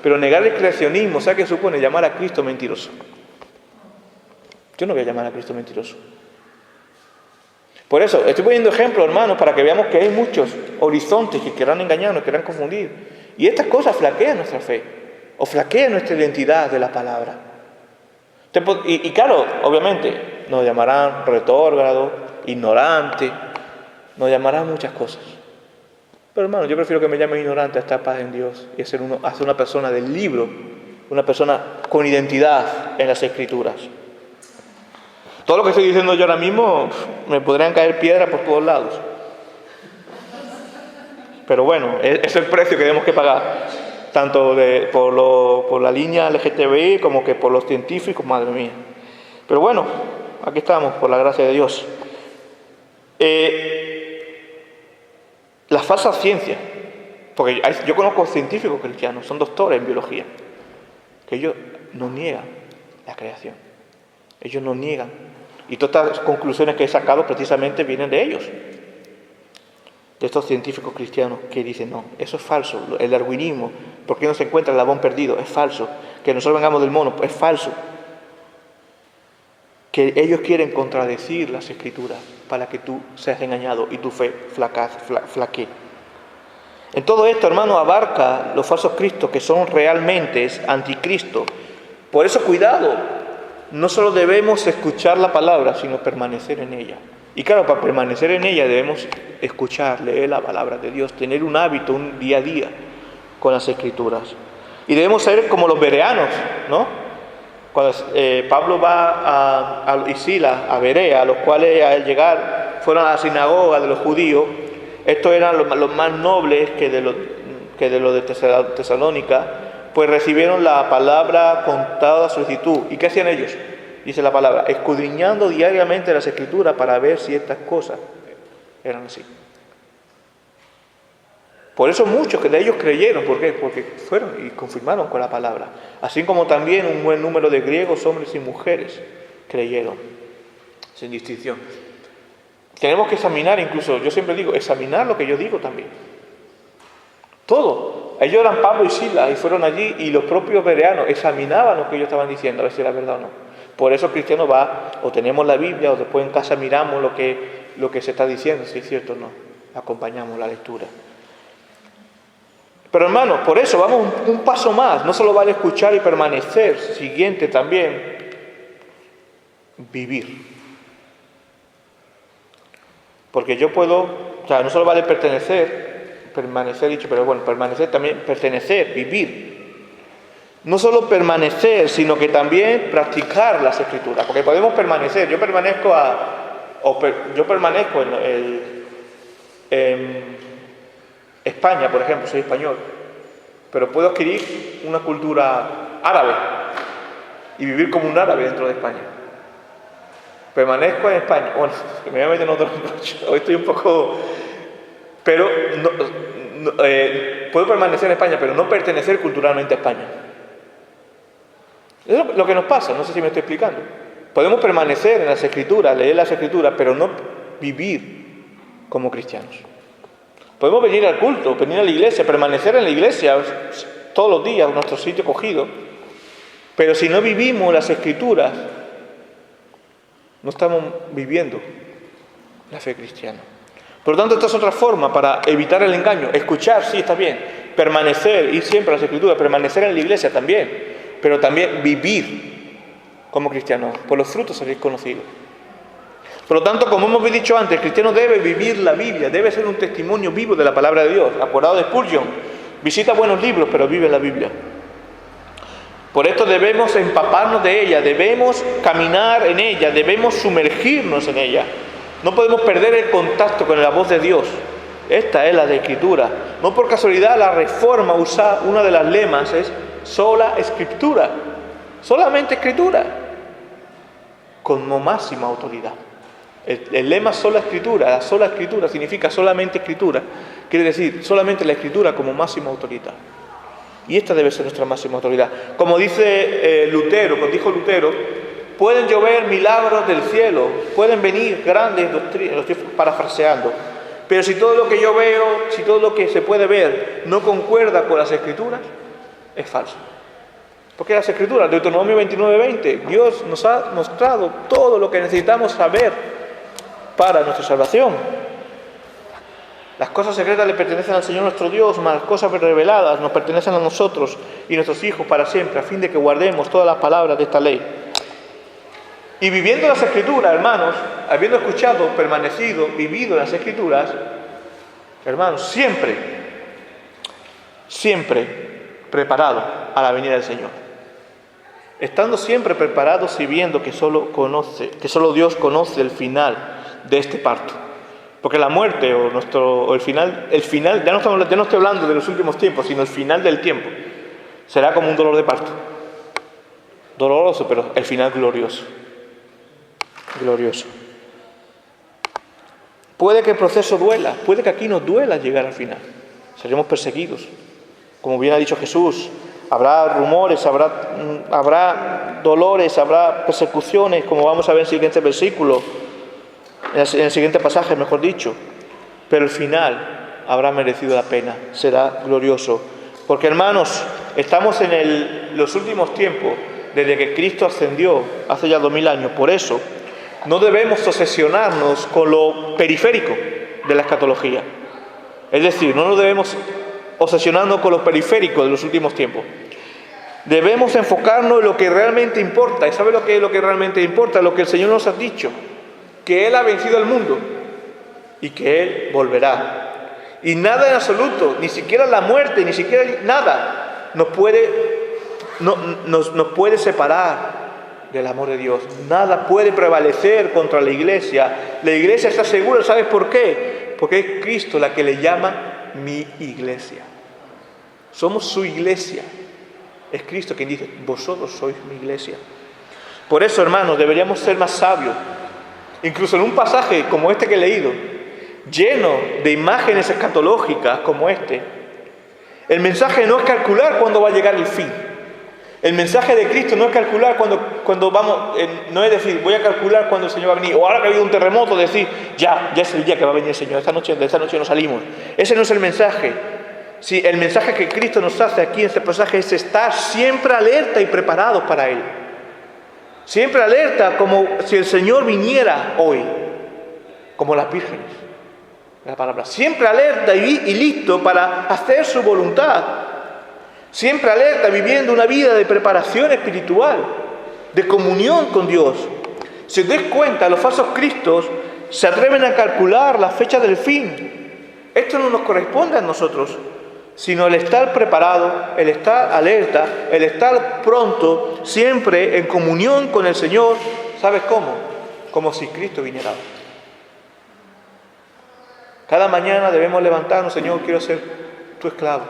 pero negar el creacionismo, ¿sabes qué supone? Llamar a Cristo mentiroso. Yo no voy a llamar a Cristo mentiroso. Por eso, estoy poniendo ejemplos, hermanos, para que veamos que hay muchos horizontes que querrán engañarnos, querrán confundir. Y estas cosas flaquean nuestra fe, o flaquean nuestra identidad de la palabra. Y claro, obviamente, nos llamarán retrógrado, ignorante, nos llamarán muchas cosas. Pero hermano, yo prefiero que me llamen ignorante a estar paz en Dios y a ser una persona del libro, una persona con identidad en las Escrituras. Todo lo que estoy diciendo yo ahora mismo, me podrían caer piedras por todos lados. Pero bueno, es el precio que tenemos que pagar, tanto por la línea LGTBI como que por los científicos, madre mía. Pero bueno, aquí estamos, por la gracia de Dios. La falsa ciencia, porque yo conozco científicos cristianos, son doctores en biología, que ellos no niegan la creación, ellos no niegan, y todas estas conclusiones que he sacado precisamente vienen de ellos, de estos científicos cristianos que dicen, no, eso es falso, el darwinismo, ¿por qué no se encuentra el labón perdido? Es falso, que nosotros vengamos del mono, es falso, que ellos quieren contradecir las Escrituras para que tú seas engañado y tu fe flaquee. En todo esto, hermano, abarca los falsos cristos que son realmente anticristo. Por eso, cuidado, no solo debemos escuchar la palabra, sino permanecer en ella. Y claro, para permanecer en ella debemos escuchar, leer la palabra de Dios, tener un hábito, un día a día con las Escrituras. Y debemos ser como los bereanos, ¿no? Cuando Pablo va y Silas a Berea, a los cuales al llegar fueron a la sinagoga de los judíos, estos eran los más nobles que de los de Tesalónica, pues recibieron la palabra con toda solicitud. ¿Y qué hacían ellos? Dice la palabra, escudriñando diariamente las Escrituras para ver si estas cosas eran así. Por eso muchos de ellos creyeron. ¿Por qué? Porque fueron y confirmaron con la palabra. Así como también un buen número de griegos, hombres y mujeres, creyeron, sin distinción. Tenemos que examinar, incluso, yo siempre digo, examinar lo que yo digo también. Todo. Ellos eran Pablo y Silas y fueron allí y los propios bereanos examinaban lo que ellos estaban diciendo, a ver si era verdad o no. Por eso el cristiano va, o tenemos la Biblia, o después en casa miramos lo que se está diciendo, si es cierto o no. Acompañamos la lectura. Pero hermanos, por eso vamos un paso más. No solo vale escuchar y permanecer. Siguiente también, vivir. Porque yo puedo, no solo vale permanecer dicho, pero bueno, permanecer también, pertenecer, vivir. No solo permanecer, sino que también practicar las Escrituras. Porque podemos permanecer. Yo permanezco en España, por ejemplo, soy español, pero puedo adquirir una cultura árabe y vivir como un árabe dentro de España. Permanezco en España. Bueno, que me voy a meter en otro. Hoy estoy un poco. Pero puedo permanecer en España, pero no pertenecer culturalmente a España. Es lo que nos pasa, no sé si me estoy explicando. Podemos permanecer en las Escrituras, leer las Escrituras, pero no vivir como cristianos. Podemos venir al culto, venir a la iglesia, permanecer en la iglesia todos los días, en nuestro sitio cogido, pero si no vivimos las Escrituras, no estamos viviendo la fe cristiana. Por lo tanto, esta es otra forma para evitar el engaño. Escuchar, sí, está bien. Permanecer, ir siempre a las Escrituras, permanecer en la iglesia también, pero también vivir como cristianos. Por los frutos seréis conocidos. Por lo tanto, como hemos dicho antes, el cristiano debe vivir la Biblia, debe ser un testimonio vivo de la palabra de Dios. Acordado de Spurgeon, visita buenos libros, pero vive la Biblia. Por esto debemos empaparnos de ella, debemos caminar en ella, debemos sumergirnos en ella. No podemos perder el contacto con la voz de Dios. Esta es la de Escritura. No por casualidad la Reforma usa una de las lemas, es sola Escritura. Solamente Escritura. Como máxima autoridad. El lema sola Escritura, la sola Escritura significa solamente Escritura. Quiere decir, solamente la Escritura como máxima autoridad. Y esta debe ser nuestra máxima autoridad. Como dice dijo Lutero, pueden llover milagros del cielo, pueden venir grandes doctrinas, lo estoy parafraseando, pero si todo lo que yo veo, si todo lo que se puede ver no concuerda con las Escrituras, es falso. Porque las Escrituras, Deuteronomio 29:20, Dios nos ha mostrado todo lo que necesitamos saber para nuestra salvación. Las cosas secretas le pertenecen al Señor nuestro Dios, mas las cosas reveladas nos pertenecen a nosotros y nuestros hijos para siempre, a fin de que guardemos todas las palabras de esta ley. Y viviendo las Escrituras, hermanos, habiendo escuchado, permanecido, vivido las Escrituras, hermanos, siempre preparado a la venida del Señor. Estando siempre preparados y viendo que solo Dios conoce el final de este parto. Porque la muerte o el final, ya no estoy hablando de los últimos tiempos, sino el final del tiempo, será como un dolor de parto. Doloroso, pero el final glorioso. Glorioso. Puede que el proceso duela, puede que aquí nos duela llegar al final. Seremos perseguidos. Como bien ha dicho Jesús, habrá rumores, habrá dolores, habrá persecuciones, como vamos a ver en el siguiente versículo, en el siguiente pasaje, mejor dicho. Pero el final habrá merecido la pena, será glorioso. Porque, hermanos, estamos en los últimos tiempos, desde que Cristo ascendió hace ya 2000 años. Por eso, no debemos obsesionarnos con lo periférico de la escatología. Es decir, no nos debemos obsesionarnos con lo periférico de los últimos tiempos. Debemos enfocarnos en lo que realmente importa. ¿Y sabe lo que es lo que realmente importa? Lo que el Señor nos ha dicho. Que Él ha vencido al mundo y que Él volverá. Y nada en absoluto, ni siquiera la muerte, ni siquiera nada, nos puede separar del amor de Dios. Nada puede prevalecer contra la iglesia. La iglesia está segura, ¿sabes por qué? Porque es Cristo la que le llama mi iglesia. Somos su iglesia. Es Cristo quien dice, vosotros sois mi iglesia. Por eso, hermanos, deberíamos ser más sabios. Incluso en un pasaje como este que he leído, lleno de imágenes escatológicas como este, el mensaje no es calcular cuándo va a llegar el fin. El mensaje de Cristo no es calcular cuando vamos, no es decir, voy a calcular cuándo el Señor va a venir, o ahora que ha habido un terremoto, decir, ya es el día que va a venir el Señor, de esta noche nos salimos. Ese no es el mensaje. Sí, el mensaje que Cristo nos hace aquí en este pasaje es estar siempre alerta y preparados para Él. Siempre alerta, como si el Señor viniera hoy, como las vírgenes, la palabra. Siempre alerta y listo para hacer su voluntad. Siempre alerta, viviendo una vida de preparación espiritual, de comunión con Dios. Si os dais cuenta, los falsos cristos se atreven a calcular la fecha del fin. Esto no nos corresponde a nosotros, sino el estar preparado, el estar alerta, el estar pronto, siempre en comunión con el Señor. ¿Sabes cómo? Como si Cristo viniera. Cada mañana debemos levantarnos, Señor, quiero ser tu esclavo,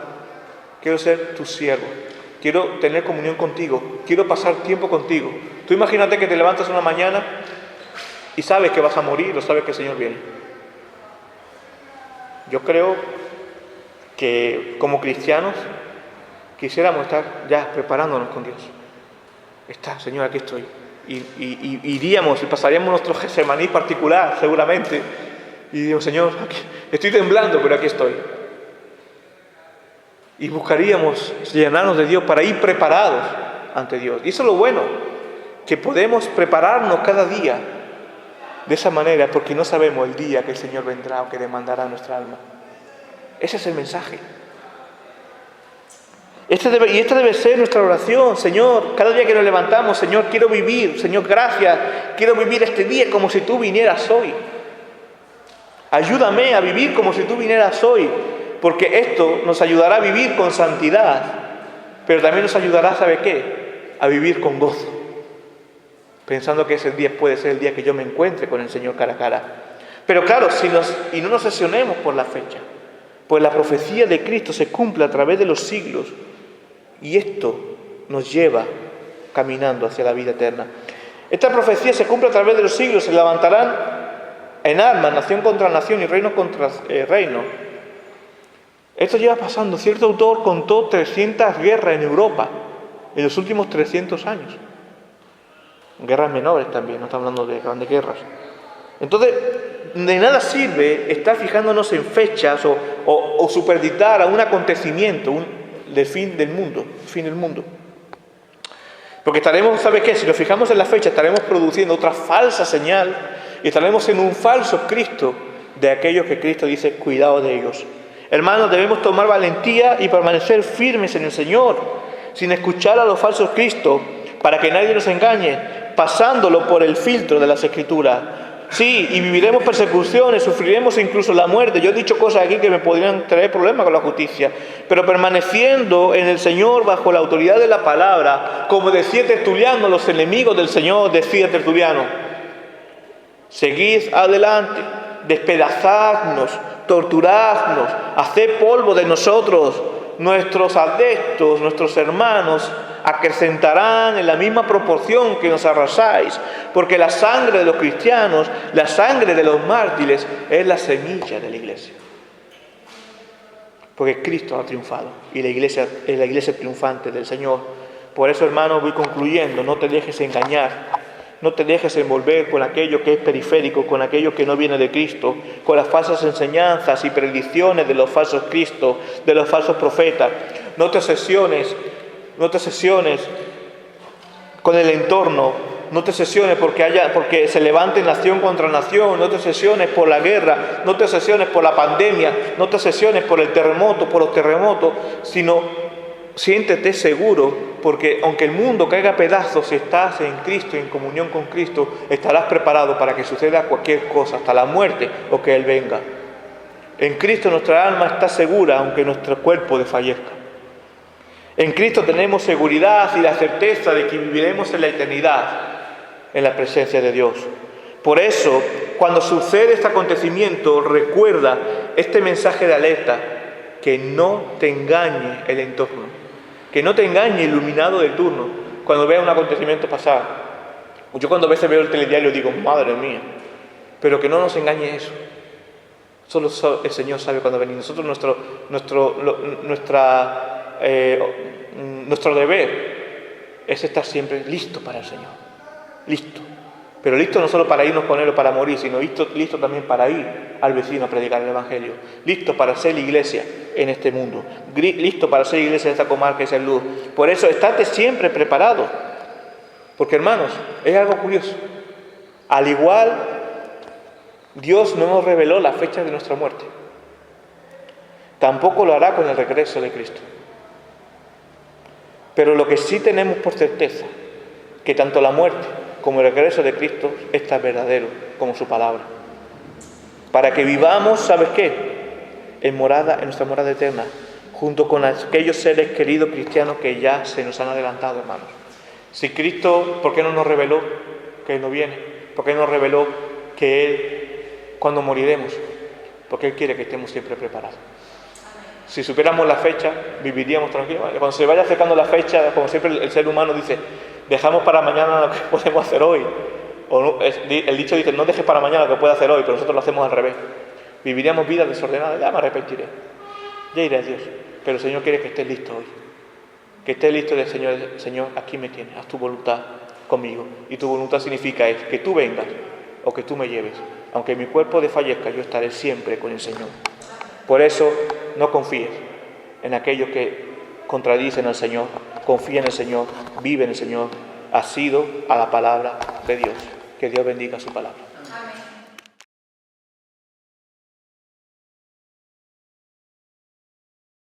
quiero ser tu siervo, quiero tener comunión contigo, quiero pasar tiempo contigo. Tú imagínate que te levantas una mañana y sabes que vas a morir o sabes que el Señor viene. Yo creo que como cristianos quisiéramos estar ya preparándonos con Dios. Señor, aquí estoy. Y iríamos y pasaríamos nuestro Getsemaní particular, seguramente. Y digo, Señor, aquí, estoy temblando, pero aquí estoy. Y buscaríamos llenarnos de Dios para ir preparados ante Dios. Y eso es lo bueno, que podemos prepararnos cada día de esa manera, porque no sabemos el día que el Señor vendrá o que demandará nuestra alma. Ese es el mensaje. Esta debe ser nuestra oración. Señor, cada día que nos levantamos, Señor, quiero vivir. Señor, gracias. Quiero vivir este día como si tú vinieras hoy. Ayúdame a vivir como si tú vinieras hoy. Porque esto nos ayudará a vivir con santidad. Pero también nos ayudará, ¿sabe qué? A vivir con gozo. Pensando que ese día puede ser el día que yo me encuentre con el Señor cara a cara. Pero claro, y no nos obsesionemos por la fecha. Pues la profecía de Cristo se cumple a través de los siglos. Y esto nos lleva caminando hacia la vida eterna. Esta profecía se cumple a través de los siglos. Se levantarán en armas, nación contra nación y reino contra reino. Esto lleva pasando. Cierto autor contó 300 guerras en Europa en los últimos 300 años. Guerras menores también, no estamos hablando de grandes guerras. Entonces, de nada sirve estar fijándonos en fechas o supeditar a un acontecimiento del fin del mundo. Porque estaremos, ¿sabe qué? Si nos fijamos en la fecha, estaremos produciendo otra falsa señal y estaremos en un falso Cristo de aquellos que Cristo dice, cuidado de ellos. Hermanos, debemos tomar valentía y permanecer firmes en el Señor, sin escuchar a los falsos Cristos, para que nadie nos engañe, pasándolo por el filtro de las Escrituras. Sí, y viviremos persecuciones, sufriremos incluso la muerte. Yo he dicho cosas aquí que me podrían traer problemas con la justicia, pero permaneciendo en el Señor bajo la autoridad de la palabra, como decía Tertuliano, los enemigos del Señor, decía Tertuliano, seguid adelante, despedazadnos, torturadnos, haced polvo de nosotros. Nuestros adeptos, nuestros hermanos, acrecentarán en la misma proporción que nos arrasáis, porque la sangre de los cristianos, la sangre de los mártires, es la semilla de la iglesia. Porque Cristo ha triunfado y la iglesia es la iglesia triunfante del Señor. Por eso, hermano, voy concluyendo, no te dejes engañar. No te dejes envolver con aquello que es periférico, con aquello que no viene de Cristo, con las falsas enseñanzas y predicciones de los falsos Cristos, de los falsos profetas. No te obsesiones con el entorno, no te obsesiones porque se levante nación contra nación, no te obsesiones por la guerra, no te obsesiones por la pandemia, no te obsesiones por el terremoto, por los terremotos, sino siéntete seguro, porque aunque el mundo caiga a pedazos, si estás en Cristo, en comunión con Cristo, estarás preparado para que suceda cualquier cosa, hasta la muerte o que Él venga. En Cristo nuestra alma está segura, aunque nuestro cuerpo desfallezca. En Cristo tenemos seguridad y la certeza de que viviremos en la eternidad, en la presencia de Dios. Por eso, cuando sucede este acontecimiento, recuerda este mensaje de alerta, que no te engañe el entorno. Que no te engañe el iluminado del turno cuando vea un acontecimiento pasar. Yo cuando a veces veo el telediario digo, madre mía, pero que no nos engañe eso. Solo el Señor sabe cuándo venir. Nosotros nuestro deber es estar siempre listo para el Señor. Listo. Pero listo no solo para irnos con Él o para morir, sino listo también para ir al vecino a predicar el Evangelio. Listo para ser la iglesia en este mundo. Listo para ser iglesia en esta comarca y ser luz. Por eso, estate siempre preparado. Porque, hermanos, es algo curioso. Al igual, Dios no nos reveló la fecha de nuestra muerte. Tampoco lo hará con el regreso de Cristo. Pero lo que sí tenemos por certeza, que tanto la muerte como el regreso de Cristo es tan verdadero como su palabra. Para que vivamos, ¿sabes qué? En nuestra morada eterna, junto con aquellos seres queridos cristianos que ya se nos han adelantado, hermanos. Si Cristo, ¿por qué no nos reveló que Él no viene? ¿Por qué no nos reveló que Él, cuando moriremos? Porque Él quiere que estemos siempre preparados. Si supiéramos la fecha, viviríamos tranquilos. Cuando se vaya acercando la fecha, como siempre el ser humano dice, dejamos para mañana lo que podemos hacer hoy. El dicho dice, no dejes para mañana lo que puedes hacer hoy, pero nosotros lo hacemos al revés. Viviríamos vidas desordenadas, ya me arrepentiré. Ya iré a Dios. Pero el Señor quiere que estés listo hoy. Que estés listo del Señor, aquí me tienes, haz tu voluntad conmigo. Y tu voluntad significa que tú vengas o que tú me lleves. Aunque mi cuerpo desfallezca, yo estaré siempre con el Señor. Por eso, no confíes en aquellos que contradicen al Señor. Confía en el Señor, vive en el Señor, asido a la palabra de Dios. Que Dios bendiga su palabra.